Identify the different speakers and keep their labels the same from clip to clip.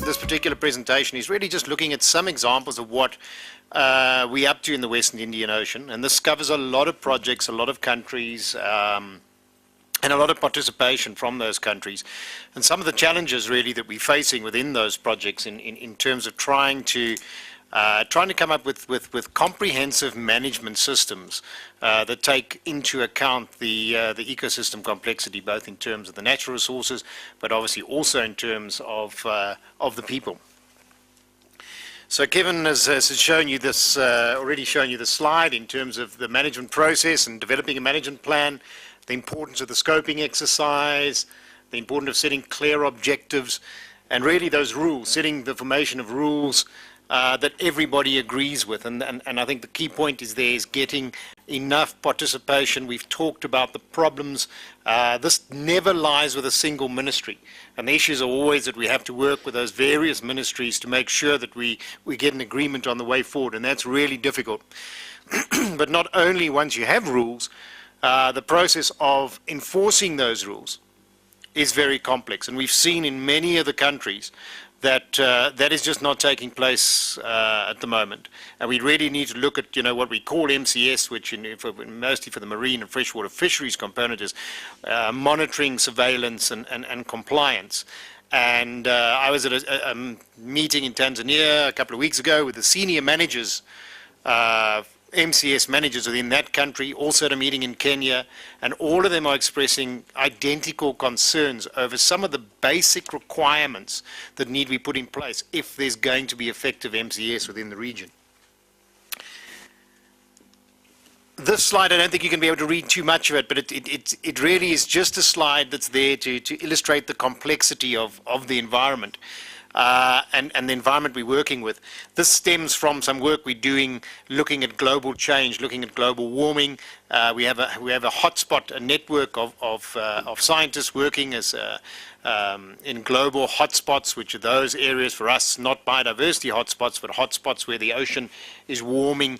Speaker 1: This particular presentation is really just looking at some examples of what we're up to in the Western Indian Ocean, and this covers a lot of projects, a lot of countries, and a lot of participation from those countries, and some of the challenges really that we're facing within those projects in terms of trying to come up with comprehensive management systems that take into account the ecosystem complexity, both in terms of the natural resources, but obviously also in terms of the people. So Kevin has shown you this, already shown you the slide in terms of the management process and developing a management plan, the importance of the scoping exercise, the importance of setting clear objectives, and really those rules, setting the formation of rules that everybody agrees with. And I think the key point is there is getting enough participation. We've talked about the problems. This never lies with a single ministry. And the issues are always that we have to work with those various ministries to make sure that we get an agreement on the way forward. And that's really difficult. But not only once you have rules, the process of enforcing those rules is very complex. And we've seen in many of the countries that that is just not taking place at the moment. And we really need to look at, what we call MCS, which mostly for the marine and freshwater fisheries component is monitoring, surveillance, and compliance. And I was at a meeting in Tanzania a couple of weeks ago with the senior managers, MCS managers within that country, also at a meeting in Kenya, and all of them are expressing identical concerns over some of the basic requirements that need to be put in place if there's going to be effective MCS within the region. This slide, I don't think you can be able to read too much of it, but it really is just a slide that's there to illustrate the complexity of the environment. And the environment we're working with. This stems from some work we're doing looking at global change, looking at global warming. We have a hotspot, a network of scientists working as in global hotspots, which are those areas for us, not biodiversity hotspots, but hotspots where the ocean is warming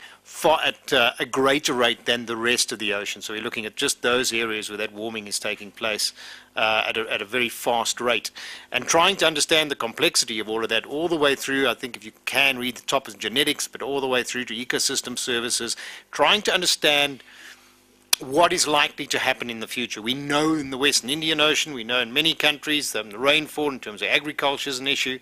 Speaker 1: at a greater rate than the rest of the ocean. So we're looking at just those areas where that warming is taking place at a very fast rate, and trying to understand the complexity of all of that all the way through. I think if you can read the top is genetics, but all the way through to ecosystem services, trying to understand what is likely to happen in the future. We know in the Western Indian Ocean, we know in many countries, the rainfall in terms of agriculture is an issue,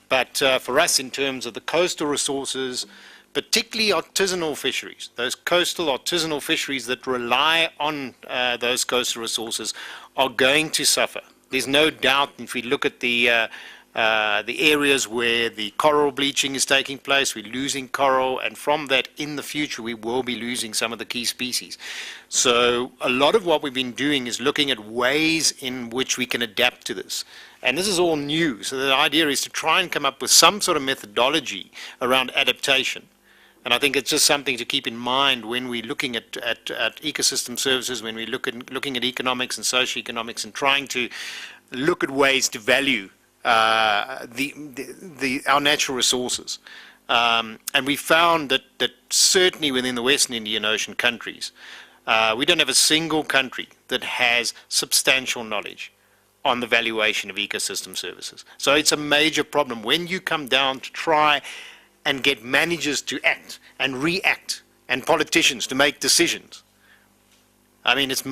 Speaker 1: but for us in terms of the coastal resources, particularly artisanal fisheries, those coastal artisanal fisheries that rely on those coastal resources are going to suffer. There's no doubt if we look at the areas where the coral bleaching is taking place, we're losing coral, and from that in the future we will be losing some of the key species. So a lot of what we've been doing is looking at ways in which we can adapt to this. And this is all new, so the idea is to try and come up with some sort of methodology around adaptation. And I think it's just something to keep in mind when we're looking at ecosystem services, when we're looking at economics and socioeconomics, and trying to look at ways to value our natural resources. And we found that certainly within the Western Indian Ocean countries, we don't have a single country that has substantial knowledge on the valuation of ecosystem services. So it's a major problem when you come down to try and get managers to act and react, and politicians to make decisions. I mean, it's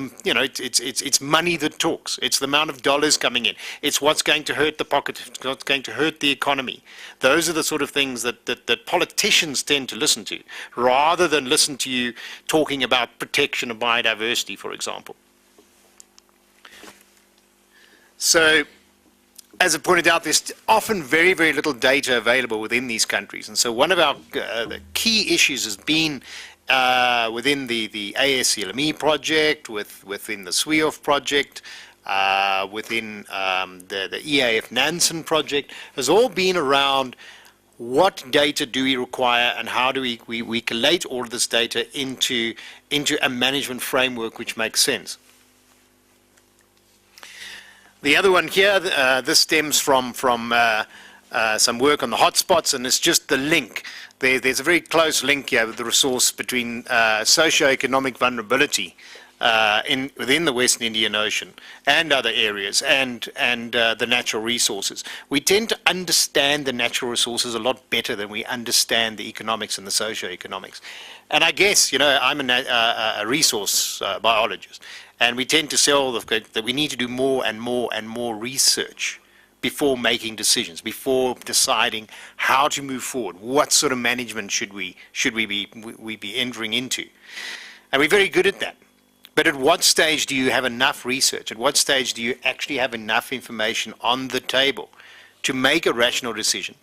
Speaker 1: money that talks. It's the amount of dollars coming in. It's what's going to hurt the pocket, it's what's going to hurt the economy. Those are the sort of things that politicians tend to listen to, rather than listen to you talking about protection of biodiversity, for example. So, as I pointed out, there's often very, very little data available within these countries. And so one of our the key issues has been within the ASCLME project, within the SWEOF project, within the EAF Nansen project, has all been around what data do we require and how do we collate all of this data into a management framework which makes sense. The other one here, this stems from some work on the hotspots, and it's just the link. There's a very close link here with the resource between socioeconomic vulnerability within the Western Indian Ocean and other areas, and the natural resources. We tend to understand the natural resources a lot better than we understand the economics and the socioeconomics. And I guess, I'm a resource biologist, and we tend to say that we need to do more and more and more research before making decisions, before deciding how to move forward. What sort of management should we be entering into? And we're very good at that. But at what stage do you have enough research? At what stage do you actually have enough information on the table to make a rational decision?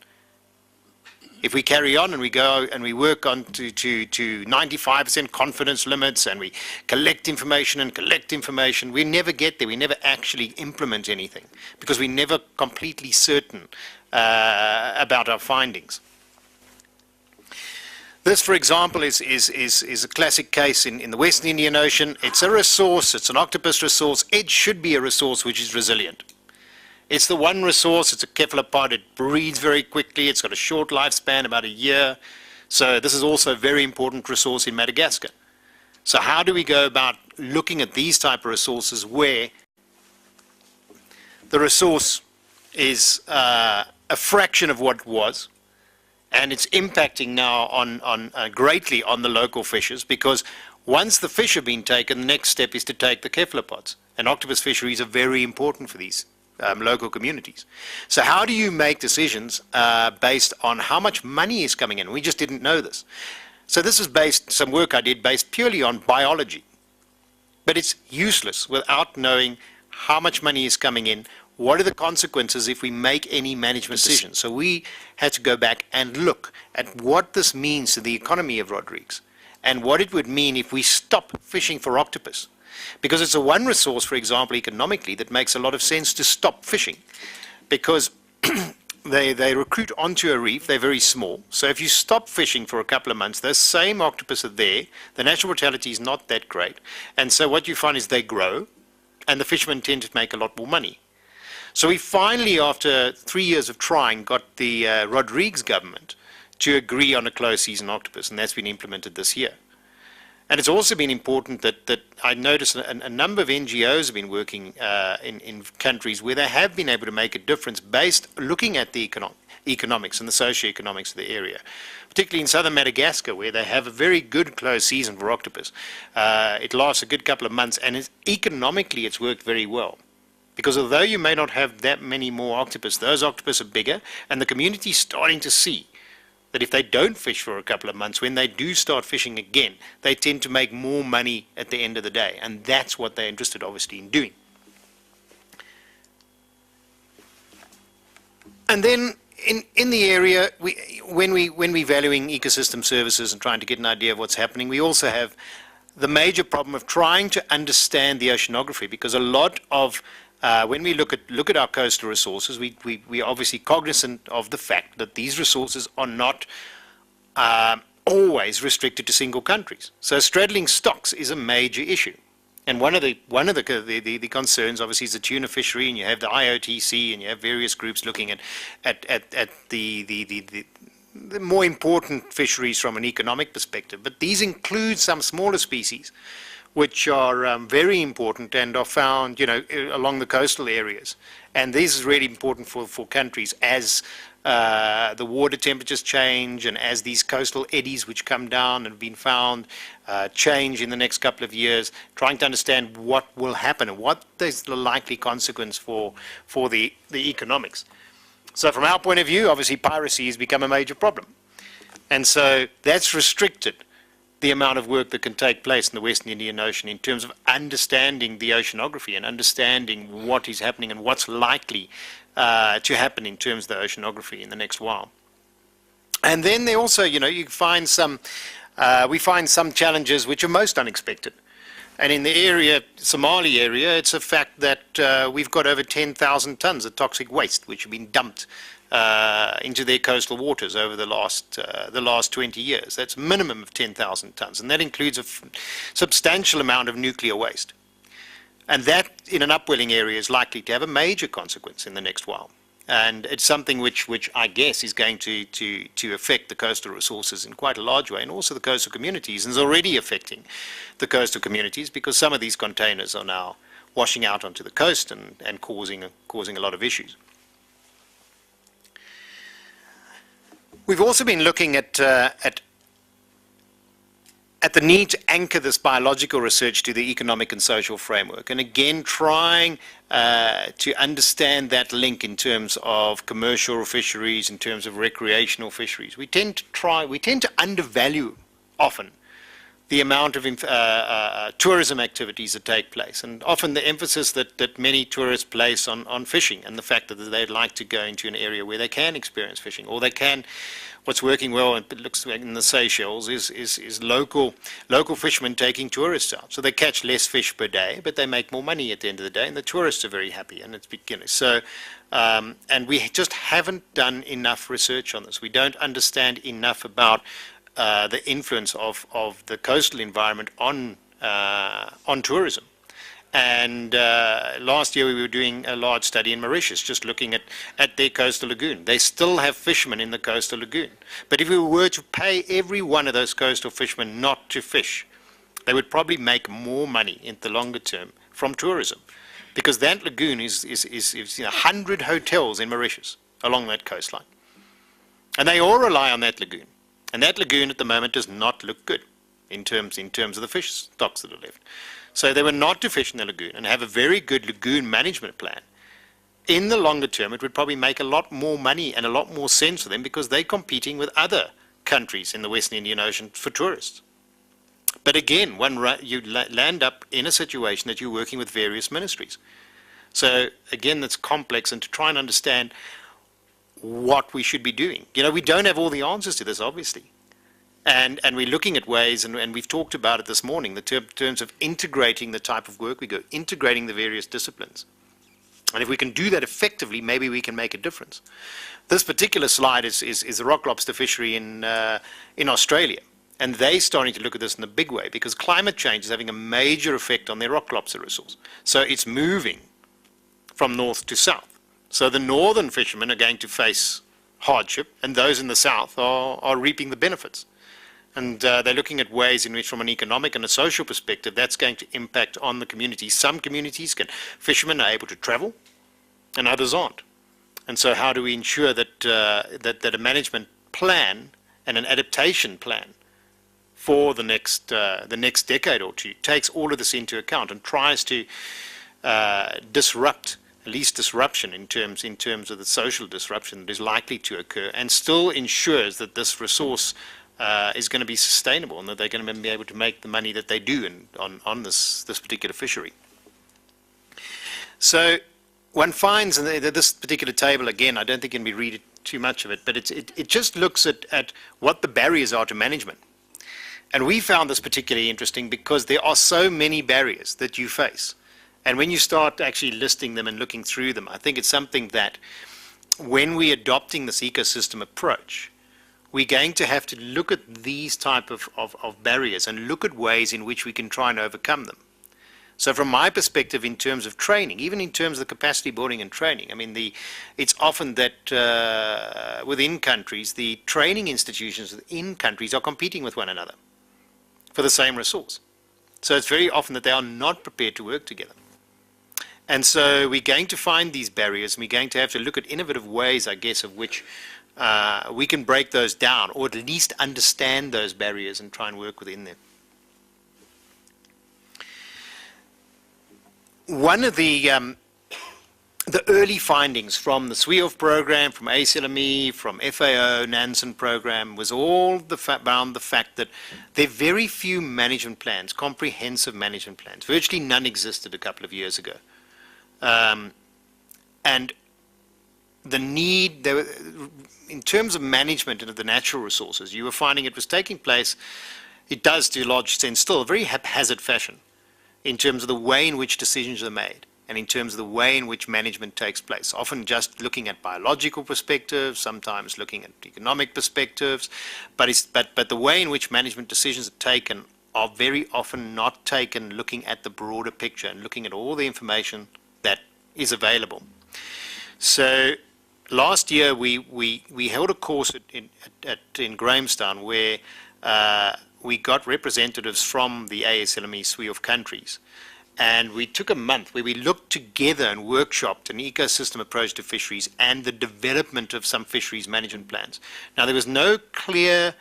Speaker 1: If we carry on and we go and we work on to 95% confidence limits, and we collect information, we never get there. We never actually implement anything because we're never completely certain about our findings. This, for example, is a classic case in the Western Indian Ocean. It's a resource, it's an octopus resource. It should be a resource which is resilient. It's the one resource, it's a cephalopod, it breeds very quickly, it's got a short lifespan, about a year. So this is also a very important resource in Madagascar. So how do we go about looking at these type of resources where the resource is a fraction of what it was, and it's impacting now on greatly on the local fishes, because once the fish have been taken, the next step is to take the cephalopods. And octopus fisheries are very important for these local communities. So how do you make decisions based on how much money is coming in? We just didn't know this. So this is some work I did based purely on biology. But it's useless without knowing how much money is coming in. What are the consequences if we make any management decisions? So we had to go back and look at what this means to the economy of Rodrigues, and what it would mean if we stop fishing for octopus. Because it's a one resource, for example, economically, that makes a lot of sense to stop fishing. Because they recruit onto a reef, they're very small. So if you stop fishing for a couple of months, those same octopus are there, the natural mortality is not that great. And so what you find is they grow, and the fishermen tend to make a lot more money. So we finally, after 3 years of trying, got the Rodrigues government to agree on a closed season octopus, and that's been implemented this year. And it's also been important that I noticed a number of NGOs have been working in countries where they have been able to make a difference based looking at the economics and the socioeconomics of the area, particularly in southern Madagascar, where they have a very good closed season for octopus. It lasts a good couple of months, and economically it's worked very well. Because although you may not have that many more octopus, those octopus are bigger, and the community is starting to see that if they don't fish for a couple of months, when they do start fishing again, they tend to make more money at the end of the day. And that's what they're interested, obviously, in doing. And then in the area, when we're valuing ecosystem services and trying to get an idea of what's happening, we also have the major problem of trying to understand the oceanography, because a lot of when we look at our coastal resources, we are obviously cognizant of the fact that these resources are not always restricted to single countries. So straddling stocks is a major issue, and one of the concerns obviously is the tuna fishery, and you have the IOTC, and you have various groups looking at the more important fisheries from an economic perspective. But these include some smaller species, which are very important and are found, along the coastal areas. And this is really important for countries as the water temperatures change, and as these coastal eddies which come down and have been found change in the next couple of years, trying to understand what will happen and what is the likely consequence for the economics. So from our point of view, obviously piracy has become a major problem. And so that's restricted the amount of work that can take place in the Western Indian Ocean in terms of understanding the oceanography and understanding what is happening and what's likely to happen in terms of the oceanography in the next while. And then there also, we find some challenges which are most unexpected. And in the area, Somali area, it's a fact that we've got over 10,000 tons of toxic waste which have been dumped into their coastal waters over the last 20 years. That's a minimum of 10,000 tons, and that includes a substantial amount of nuclear waste. And that, in an upwelling area, is likely to have a major consequence in the next while. And it's something which I guess is going to affect the coastal resources in quite a large way, and also the coastal communities, and is already affecting the coastal communities, because some of these containers are now washing out onto the coast and causing a lot of issues. We've also been looking at the need to anchor this biological research to the economic and social framework, and again trying to understand that link in terms of commercial fisheries, in terms of recreational fisheries. We tend to undervalue often the amount of tourism activities that take place, and often the emphasis that many tourists place on fishing, and the fact that they'd like to go into an area where they can experience fishing, or they can. What's working well, it looks like in the Seychelles, is local fishermen taking tourists out. So they catch less fish per day, but they make more money at the end of the day, and the tourists are very happy. And it's beginning. So, and we just haven't done enough research on this. We don't understand enough about the influence of the coastal environment on tourism. And last year we were doing a large study in Mauritius, just looking at their coastal lagoon. They still have fishermen in the coastal lagoon. But if we were to pay every one of those coastal fishermen not to fish, they would probably make more money in the longer term from tourism. Because that lagoon is 100 hotels in Mauritius along that coastline. And they all rely on that lagoon. And that lagoon at the moment does not look good in terms of the fish stocks that are left. So they were not to fish in the lagoon and have a very good lagoon management plan. In the longer term, it would probably make a lot more money and a lot more sense for them, because they're competing with other countries in the Western Indian Ocean for tourists. But again, you land up in a situation that you're working with various ministries. So again, that's complex, and to try and understand what we should be doing. We don't have all the answers to this, obviously. And we're looking at ways, and we've talked about it this morning, the terms of integrating the type of work we go, integrating the various disciplines. And if we can do that effectively, maybe we can make a difference. This particular slide is the rock lobster fishery in Australia. And they're starting to look at this in a big way, because climate change is having a major effect on their rock lobster resource. So it's moving from north to south. So the northern fishermen are going to face hardship, and those in the south are reaping the benefits. And they're looking at ways in which, from an economic and a social perspective, that's going to impact on the community. Some communities fishermen are able to travel, and others aren't. And so how do we ensure that that a management plan and an adaptation plan for the next decade or two takes all of this into account and tries to disrupt, at least disruption in terms of the social disruption that is likely to occur, and still ensures that this resource is going to be sustainable, and that they're going to be able to make the money that they do on this particular fishery. So one finds, and this particular table, again, I don't think you can read too much of it, but it just looks at what the barriers are to management. And we found this particularly interesting because there are so many barriers that you face. And when you start actually listing them and looking through them, I think it's something that when we're adopting this ecosystem approach, we're going to have to look at these type of barriers and look at ways in which we can try and overcome them. So from my perspective, in terms of training, even in terms of the capacity building and training, I mean, it's often that within countries, the training institutions within countries are competing with one another for the same resource. So it's very often that they are not prepared to work together. And so we're going to find these barriers, and we're going to have to look at innovative ways, I guess, of which we can break those down, or at least understand those barriers and try and work within them. One of the early findings from the SWEOF program, from ACLME, from FAO, Nansen program, was all around the fact that there are very few management plans, comprehensive management plans. Virtually none existed a couple of years ago. And the need, in terms of management of the natural resources, you were finding it was taking place, it does to a large extent still, a very haphazard fashion in terms of the way in which decisions are made and in terms of the way in which management takes place. Often just looking at biological perspectives, sometimes looking at economic perspectives, but the way in which management decisions are taken are very often not taken looking at the broader picture and looking at all the information that is available. So last year we held a course in Grahamstown where we got representatives from the ASLME suite of countries. And we took a month where we looked together and workshopped an ecosystem approach to fisheries and the development of some fisheries management plans. Now, there was no clear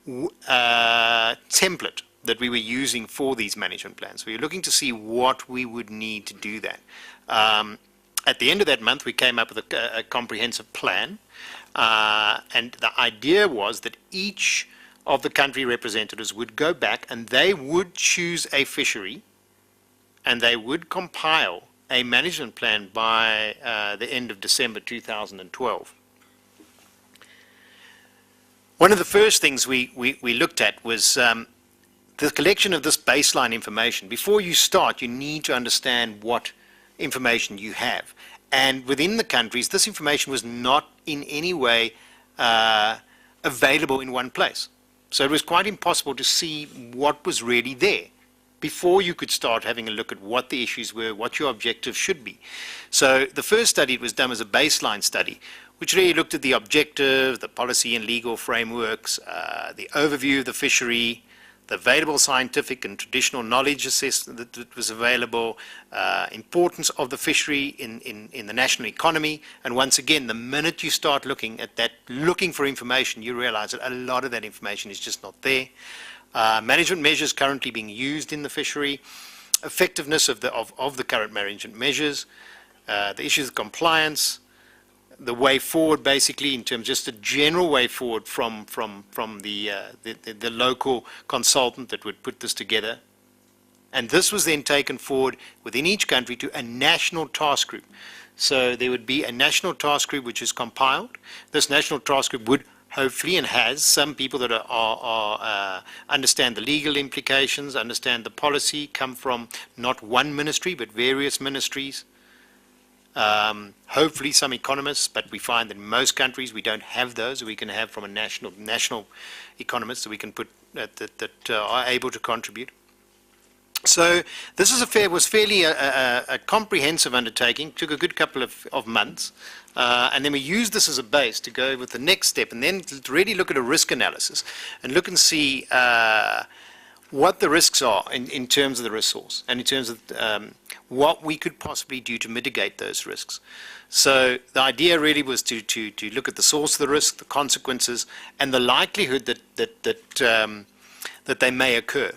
Speaker 1: template that we were using for these management plans. We were looking to see what we would need to do that. At the end of that month, we came up with a comprehensive plan. And the idea was that each of the country representatives would go back and they would choose a fishery and they would compile a management plan by the end of December 2012. One of the first things we looked at was the collection of this baseline information. Before you start, you need to understand what information you have. And within the countries, this information was not in any way available in one place. So it was quite impossible to see what was really there before you could start having a look at what the issues were, what your objectives should be. So the first study was done as a baseline study, which really looked at the objectives, the policy and legal frameworks, the overview of the fishery, the available scientific and traditional knowledge assessment that was available, importance of the fishery in the national economy. And once again, the minute you start looking at that, looking for information, you realize that a lot of that information is just not there. Management measures currently being used in the fishery, effectiveness of the current management measures, the issues of compliance, the way forward, basically, in terms of just a general way forward from the local consultant that would put this together. And this was then taken forward within each country to a national task group. So there would be a national task group which is compiled. This national task group would hopefully, and has, some people that understand the legal implications, understand the policy, come from not one ministry but various ministries. Hopefully some economists, but we find that in most countries we don't have those. We can have from a national economists that we can put that are able to contribute. So this was fairly a comprehensive undertaking. Took a good couple of months, and then we used this as a base to go with the next step, and then to really look at a risk analysis and look and see what the risks are in terms of the resource and in terms of what we could possibly do to mitigate those risks. So the idea really was to look at the source of the risk, the consequences, and the likelihood that they may occur.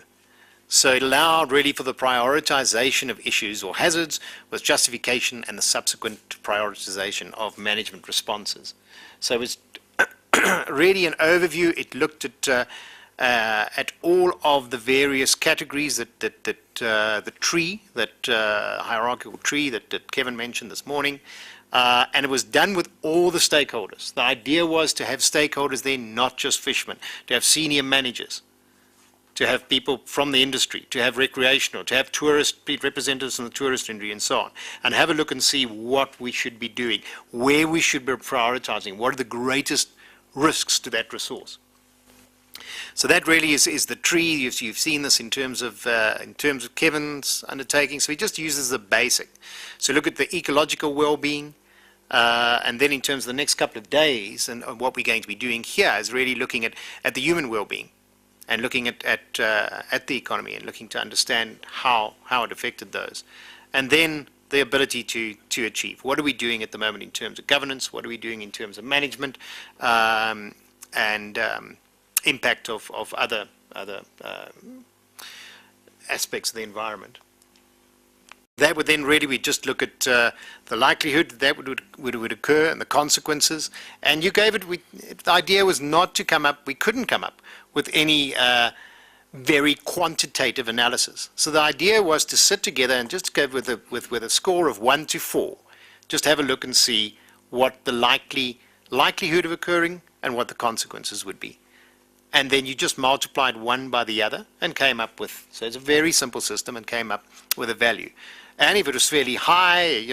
Speaker 1: So it allowed really for the prioritization of issues or hazards with justification and the subsequent prioritization of management responses. So it was really an overview. It looked at all of the various categories the tree, that hierarchical tree that Kevin mentioned this morning, and it was done with all the stakeholders. The idea was to have stakeholders there, not just fishermen, to have senior managers, to have people from the industry, to have recreational, to have tourist representatives from the tourist industry and so on, and have a look and see what we should be doing, where we should be prioritizing, what are the greatest risks to that resource. So that really is the tree. You've seen this in terms of Kevin's undertaking. So we just use this as a basic. So look at the ecological well-being, and then in terms of the next couple of days, and what we're going to be doing here is really looking at the human well-being, and looking at the economy, and looking to understand how it affected those, and then the ability to achieve. What are we doing at the moment in terms of governance? What are we doing in terms of management, and impact of other aspects of the environment? That would then really, we just look at the likelihood that would occur and the consequences. And you gave it, the idea was not to come up, we couldn't come up with any very quantitative analysis. So the idea was to sit together and just go with a score of 1 to 4, just have a look and see what the likelihood of occurring and what the consequences would be. And then you just multiplied one by the other and came up with, so it's a very simple system, and came up with a value. And if it was fairly high,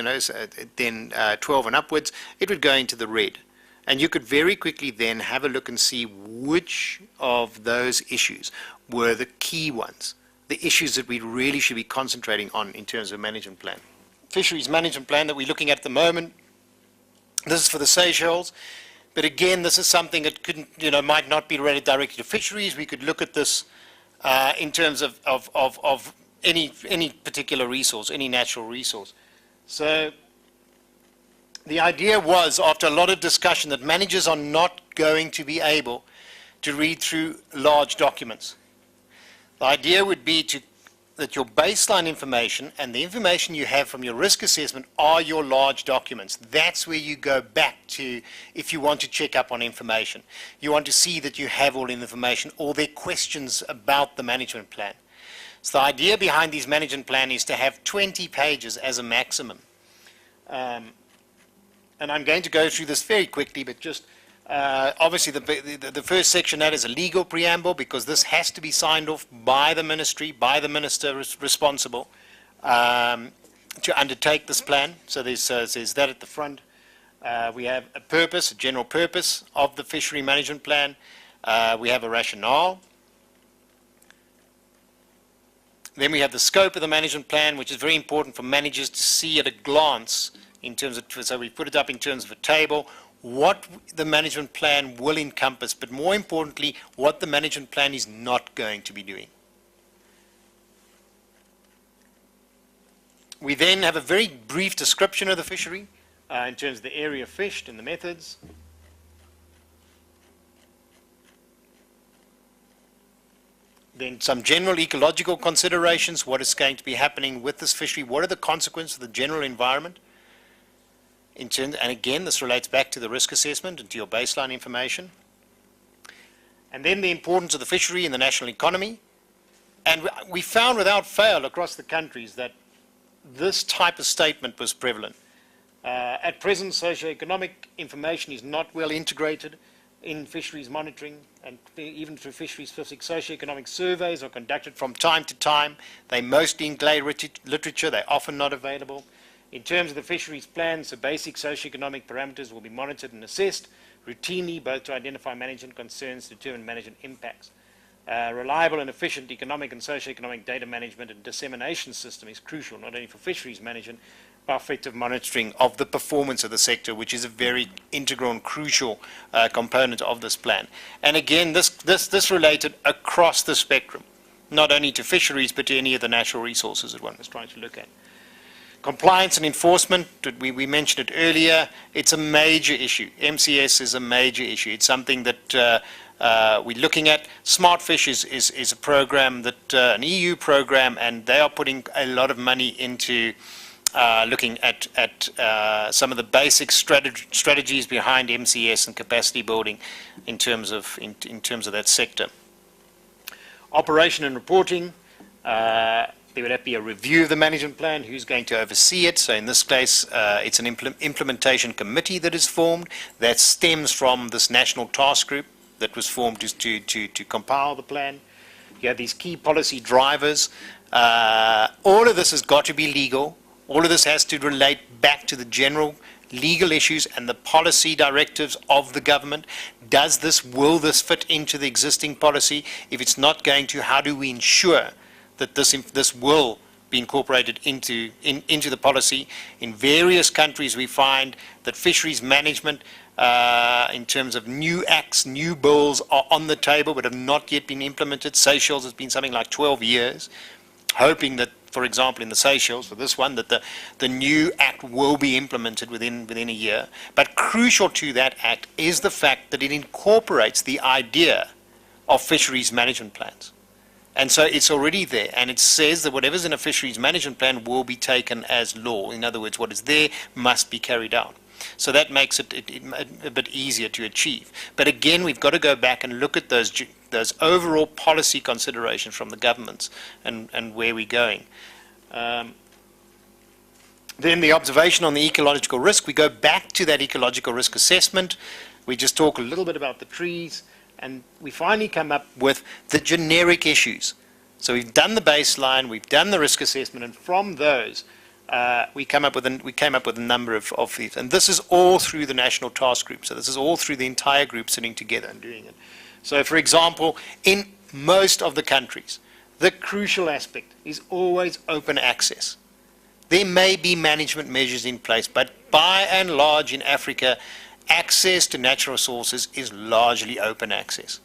Speaker 1: then 12 and upwards, it would go into the red. And you could very quickly then have a look and see which of those issues were the key ones, the issues that we really should be concentrating on in terms of management plan. Fisheries management plan that we're looking at the moment, This is for the Seychelles. But again, this is something that couldn't, might not be related directly to fisheries. We could look at this in terms of any particular resource, any natural resource. So the idea was, after a lot of discussion, that managers are not going to be able to read through large documents. The idea would be that your baseline information and the information you have from your risk assessment are your large documents. That's where you go back to if you want to check up on information. You want to see that you have all the information, or there are questions about the management plan. So the idea behind these management plan is to have 20 pages as a maximum. And I'm going to go through this very quickly, but just obviously the first section, that is a legal preamble, because this has to be signed off by the ministry, by the minister responsible to undertake this plan. So there's that at the front. We have a purpose, a general purpose of the fishery management plan. We have a rationale. Then we have the scope of the management plan, which is very important for managers to see at a glance in terms of, so we put it up in terms of a table, what the management plan will encompass, but more importantly, what the management plan is not going to be doing. We then have a very brief description of the fishery in terms of the area fished and the methods. Then some general ecological considerations, what is going to be happening with this fishery, what are the consequences of the general environment. And again, this relates back to the risk assessment and to your baseline information. And then the importance of the fishery in the national economy. And we found without fail across the countries that this type of statement was prevalent. At present, socioeconomic information is not well integrated in fisheries monitoring, and even through fisheries-specific socioeconomic surveys are conducted from time to time. They mostly in lay literature, they're often not available. In terms of the fisheries plan, so basic socioeconomic parameters will be monitored and assessed routinely, both to identify management concerns, determine management impacts. Reliable and efficient economic and socioeconomic data management and dissemination system is crucial, not only for fisheries management, but effective monitoring of the performance of the sector, which is a very integral and crucial component of this plan. And again, this related across the spectrum, not only to fisheries, but to any of the natural resources that one was trying to look at. Compliance and enforcement, we mentioned it earlier, it's a major issue. MCS is a major issue. It's something that we're looking at. SmartFish is a program, that an EU program, and they are putting a lot of money into looking at some of the basic strategies behind MCS and capacity building in terms of that sector. Operation and reporting. There would have to be a review of the management plan, who's going to oversee it. So in this case, it's an implementation committee that is formed that stems from this national task group that was formed to compile the plan. You have these key policy drivers. All of this has got to be legal. All of this has to relate back to the general legal issues and the policy directives of the government. Will this fit into the existing policy? If it's not going to, how do we ensure that this will be incorporated into the policy? In various countries, we find that fisheries management, in terms of new acts, new bills, are on the table but have not yet been implemented. Seychelles has been something like 12 years, hoping that, for example, in the Seychelles, for this one, that the new act will be implemented within a year. But crucial to that act is the fact that it incorporates the idea of fisheries management plans. And so it's already there, and it says that whatever's in a fisheries management plan will be taken as law. In other words, what is there must be carried out. So that makes it a bit easier to achieve. But again, we've got to go back and look at those overall policy considerations from the governments and where we're going. Then the observation on the ecological risk, we go back to that ecological risk assessment. We just talk a little bit about the trees, and we finally come up with the generic issues. So we've done the baseline, we've done the risk assessment, and from those, we came up with a number of these. And this is all through the national task group. So this is all through the entire group sitting together and doing it. So for example, in most of the countries, the crucial aspect is always open access. there may be management measures in place, but by and large in Africa, access to natural resources is largely open access.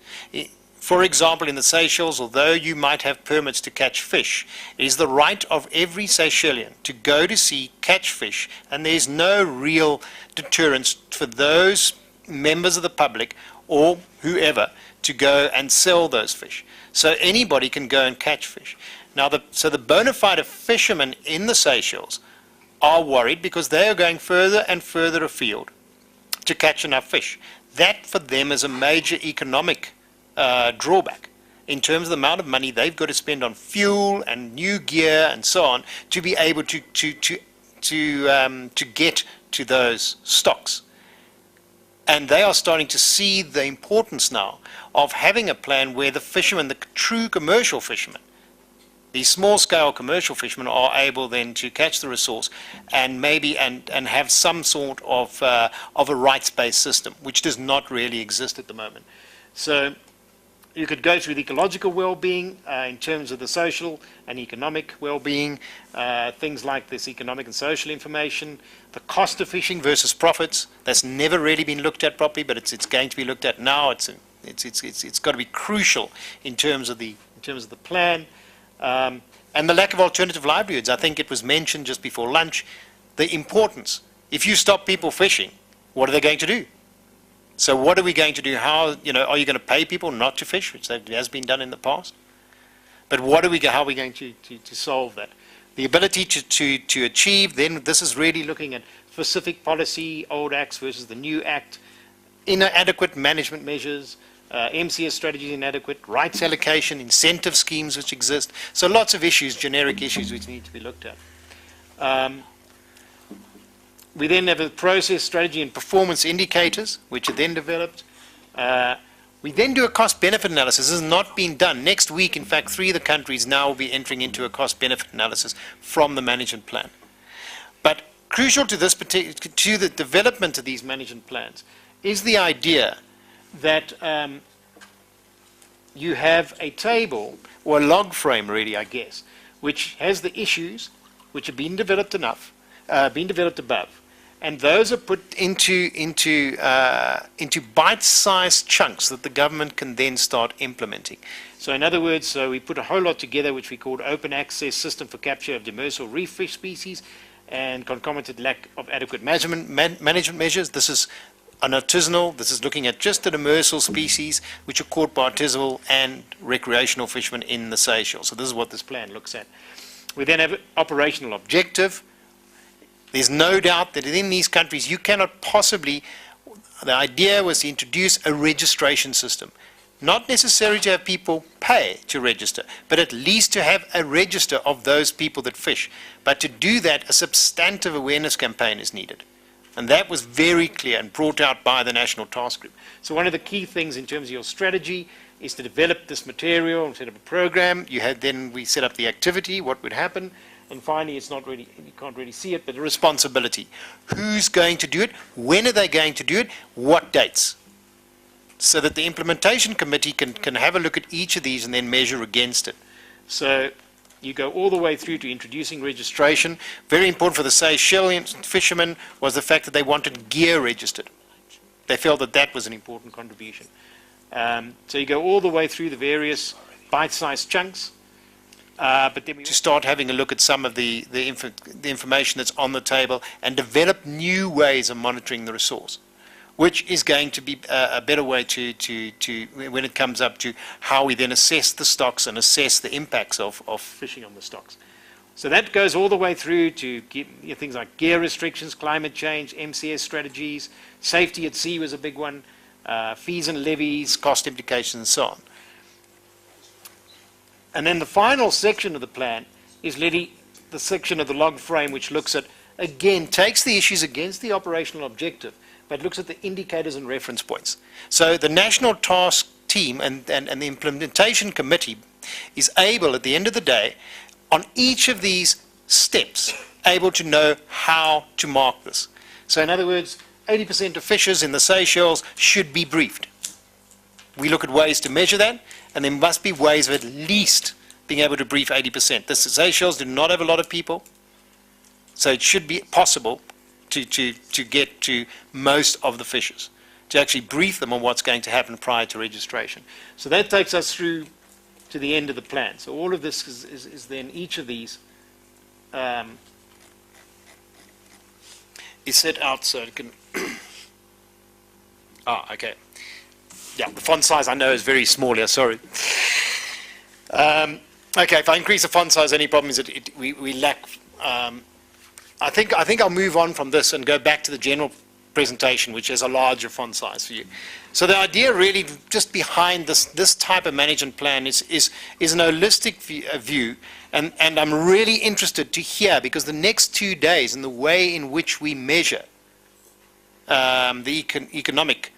Speaker 1: For example, in the Seychelles, although you might have permits to catch fish, it is the right of every Seychellian to go to sea, catch fish, and there's no real deterrence for those members of the public or whoever to go and sell those fish. So anybody can go and catch fish. Now, so the bona fide fishermen in the Seychelles are worried because they are going further and further afield to catch enough fish. That for them is a major economic drawback in terms of the amount of money they've got to spend on fuel and new gear and so on to be able to get to those stocks. And they are starting to see the importance now of having a plan where the fishermen, the true commercial fishermen, these small-scale commercial fishermen are able then to catch the resource and maybe and have some sort of a rights-based system, which does not really exist at the moment. So you could go through the ecological well-being in terms of the social and economic well-being, things like this economic and social information, the cost of fishing versus profits. That's never really been looked at properly, but it's going to be looked at now. It's got to be crucial in terms of the plan. And the lack of alternative livelihoods. I think it was mentioned just before lunch, the importance. If you stop people fishing, what are they going to do? So what are we going to do? How, are you going to pay people not to fish, which has been done in the past? But how are we going to solve that? The ability to achieve, then this is really looking at specific policy, old acts versus the new act, inadequate management measures, MCS strategies inadequate, rights allocation, incentive schemes which exist. So lots of issues, generic issues which need to be looked at. We then have a process, strategy, and performance indicators, which are then developed. We then do a cost-benefit analysis. This has not been done. Next week, in fact, 3 of the countries now will be entering into a cost-benefit analysis from the management plan. But crucial to the development of these management plans is the idea that you have a table, or a log frame really, I guess, which has the issues which have been developed above. And those are put into bite-sized chunks that the government can then start implementing. So in other words, we put a whole lot together which we called open access system for capture of demersal reef fish species and concomitant lack of adequate management measures. This is an artisanal, this is looking at just the demersal species which are caught by artisanal and recreational fishermen in the Seychelles. So this is what this plan looks at. We then have operational objective. There's no doubt that in these countries you cannot possibly, the idea was to introduce a registration system. Not necessarily to have people pay to register, but at least to have a register of those people that fish. But to do that, a substantive awareness campaign is needed. And that was very clear and brought out by the National Task Group. So one of the key things in terms of your strategy is to develop this material and set up a program. Then we set up the activity, what would happen. And finally, it's not really, you can't really see it, but the responsibility. Who's going to do it? When are they going to do it? What dates? So that the implementation committee can have a look at each of these and then measure against it. So you go all the way through to introducing registration. Very important for the Seychellian fishermen was the fact that they wanted gear registered. They felt that that was an important contribution. So you go all the way through the various bite-sized chunks. But then we to start having a look at some of the information that's on the table and develop new ways of monitoring the resource, which is going to be a better way to when it comes up to how we then assess the stocks and assess the impacts of fishing on the stocks. So that goes all the way through to things like gear restrictions, climate change, MCS strategies, safety at sea was a big one, fees and levies, cost implications, and so on. And then the final section of the plan is really the section of the log frame which looks at, again, takes the issues against the operational objective, but looks at the indicators and reference points. So the National Task Team and the Implementation Committee is able, at the end of the day, on each of these steps, able to know how to mark this. So in other words, 80% of fishers in the Seychelles should be briefed. We look at ways to measure that, and there must be ways of at least being able to brief 80%. The Seychelles do not have a lot of people. So it should be possible to get to most of the fishers, to actually brief them on what's going to happen prior to registration. So that takes us through to the end of the plan. So all of this is then each of these is set out so it can okay. Yeah, the font size I know is very small here, sorry. Okay, if I increase the font size, any problem is that we lack. I think I'll move on from this and go back to the general presentation, which has a larger font size for you. So the idea really just behind this type of management plan is an holistic view, and I'm really interested to hear, because the next 2 days and the way in which we measure the economic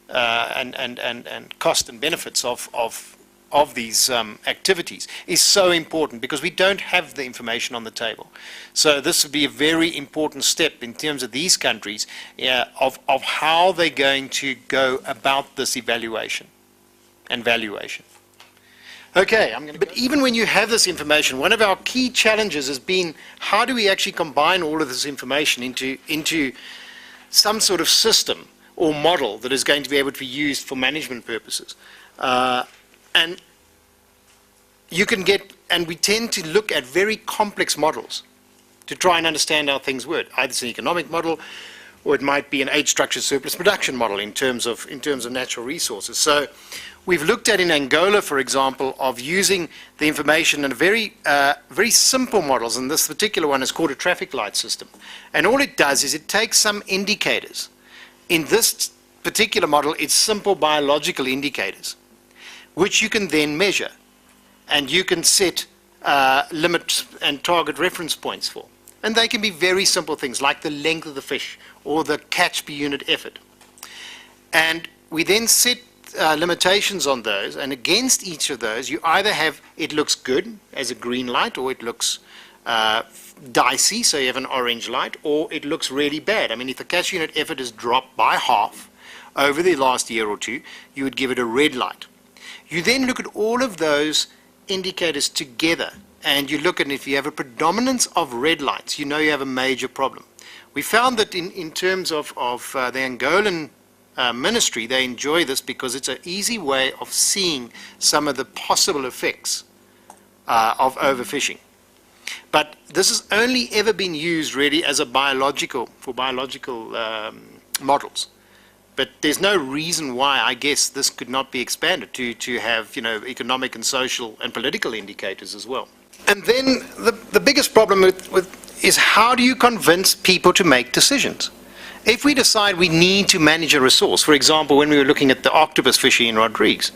Speaker 1: and cost and benefits of these activities is so important, because we don't have the information on the table. So this would be a very important step in terms of these countries of how they're going to go about this evaluation and valuation. Okay, but even when you have this information, one of our key challenges has been, how do we actually combine all of this information into some sort of system or model that is going to be able to be used for management purposes? And you can get, and we tend to look at very complex models to try and understand how things work. Either it's an economic model, or it might be an age-structured surplus production model in terms of natural resources. So we've looked at in Angola, for example, of using the information in a very simple models, and this particular one is called a traffic light system. And all it does is it takes some indicators. In this particular model, it's simple biological indicators, which you can then measure, and you can set limit and target reference points for. And they can be very simple things, like the length of the fish or the catch per unit effort. And we then set limitations on those, and against each of those, you either have it looks good as a green light, or it looks dicey, so you have an orange light, or it looks really bad. I mean, if the catch unit effort is dropped by half over the last year or two, you would give it a red light. You then look at all of those indicators together, and you look at, if you have a predominance of red lights, you know you have a major problem. We found that in terms of the Angolan ministry, they enjoy this because it's an easy way of seeing some of the possible effects of overfishing. But this has only ever been used really as a biological models. But there's no reason why, I guess, this could not be expanded to have, you know, economic and social and political indicators as well. And then the biggest problem is, how do you convince people to make decisions? If we decide we need to manage a resource, for example, when we were looking at the octopus fishery in Rodrigues,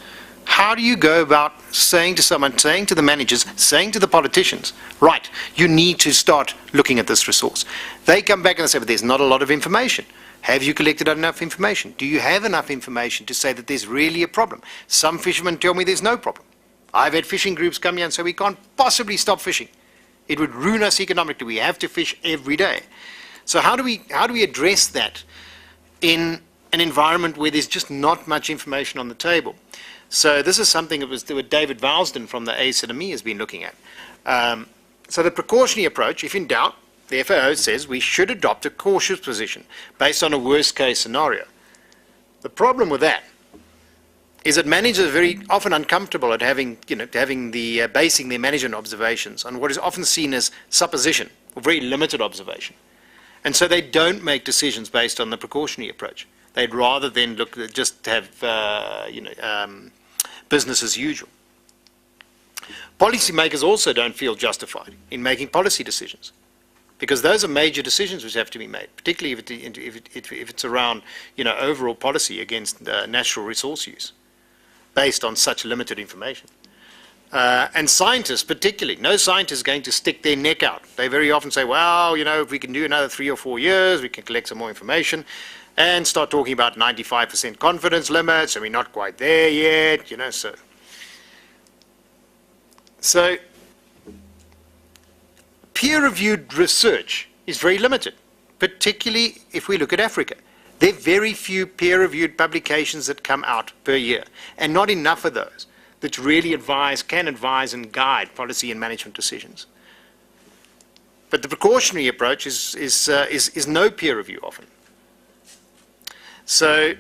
Speaker 1: how do you go about saying to someone, saying to the managers, saying to the politicians, right, you need to start looking at this resource? They come back and say, but there's not a lot of information. Have you collected enough information? Do you have enough information to say that there's really a problem? Some fishermen tell me there's no problem. I've had fishing groups come here and say we can't possibly stop fishing. It would ruin us economically. We have to fish every day. So how do we address that in an environment where there's just not much information on the table? So this is something that David Valsden from the ASNME has been looking at. So the precautionary approach, if in doubt, the FAO says we should adopt a cautious position based on a worst-case scenario. The problem with that is that managers are very often uncomfortable at having basing their management observations on what is often seen as supposition, or very limited observation. And so they don't make decisions based on the precautionary approach. They'd rather then look at just have business as usual. Policymakers also don't feel justified in making policy decisions, because those are major decisions which have to be made, particularly if it's around overall policy against natural resource use, based on such limited information. And scientists particularly, no scientist is going to stick their neck out. They very often say, well, if we can do another 3 or 4 years, we can collect some more information, and start talking about 95% confidence limits, and we're not quite there yet, So peer-reviewed research is very limited, particularly if we look at Africa. There are very few peer-reviewed publications that come out per year, and not enough of those that really can advise and guide policy and management decisions. But the precautionary approach is no peer review often. So,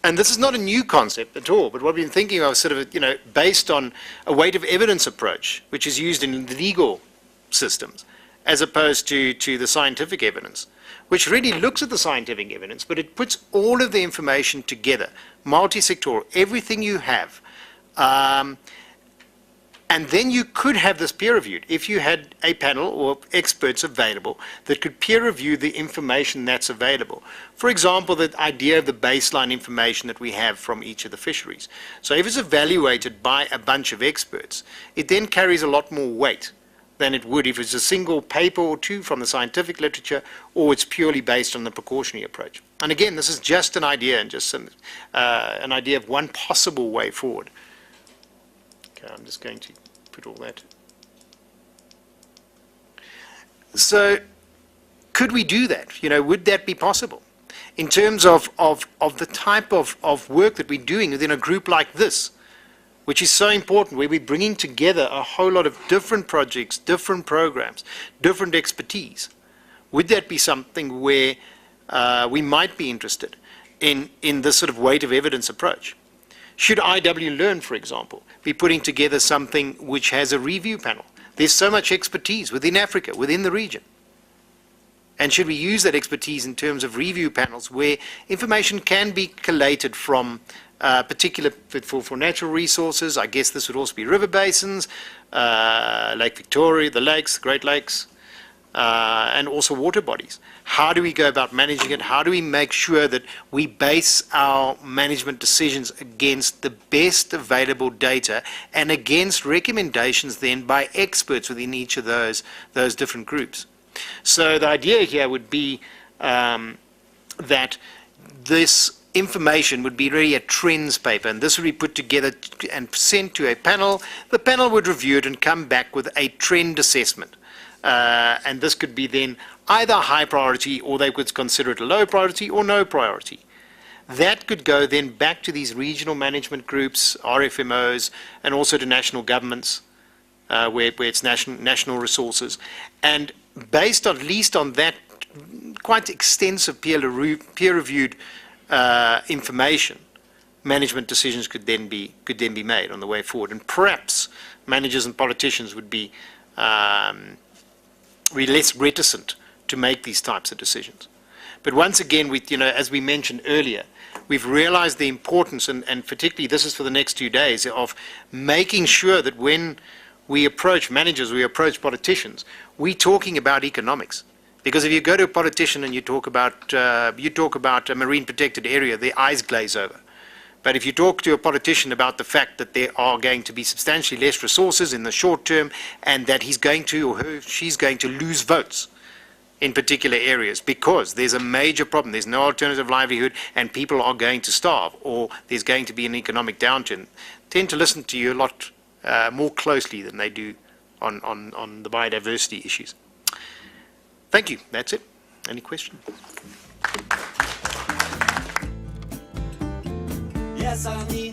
Speaker 1: and this is not a new concept at all, but what we've been thinking of is sort of, based on a weight of evidence approach, which is used in legal systems, as opposed to the scientific evidence, which really looks at the scientific evidence, but it puts all of the information together, multi-sectoral, everything you have. And then you could have this peer reviewed if you had a panel or experts available that could peer review the information that's available. For example, the idea of the baseline information that we have from each of the fisheries. So if it's evaluated by a bunch of experts, it then carries a lot more weight than it would if it's a single paper or two from the scientific literature, or it's purely based on the precautionary approach. And again, this is just an idea and just an idea of one possible way forward. Okay, I'm just going to put all that. So, could we do that? Would that be possible? In terms of the type of work that we're doing within a group like this, which is so important, where we're bringing together a whole lot of different projects, different programs, different expertise. Would that be something where we might be interested in this sort of weight of evidence approach? Should IW Learn, for example, be putting together something which has a review panel? There's so much expertise within Africa, within the region. And should we use that expertise in terms of review panels where information can be collated from particular for natural resources? I guess this would also be river basins, Lake Victoria, the lakes, the Great Lakes, and also water bodies. How do we go about managing it? How do we make sure that we base our management decisions against the best available data and against recommendations then by experts within each of those different groups? So the idea here would be that this information would be really a trends paper, and this would be put together and sent to a panel. The panel would review it and come back with a trend assessment. And this could be then either high priority, or they could consider it a low priority or no priority. That could go then back to these regional management groups, RFMOs, and also to national governments, where it's national resources. And based on, at least on that quite extensive peer-reviewed information, management decisions could then be made on the way forward. And perhaps managers and politicians would be less reticent to make these types of decisions. But once again, as we mentioned earlier, we've realized the importance, and particularly this is for the next 2 days, of making sure that when we approach managers, we approach politicians, we're talking about economics. Because if you go to a politician and you talk about a marine protected area, their eyes glaze over. But if you talk to a politician about the fact that there are going to be substantially less resources in the short term, and that he's going to, or she's going to lose votes in particular areas because there's a major problem, there's no alternative livelihood, and people are going to starve, or there's going to be an economic downturn, tend to listen to you a lot more closely than they do on the biodiversity issues. Thank you. That's it. Any questions?
Speaker 2: Yes, I need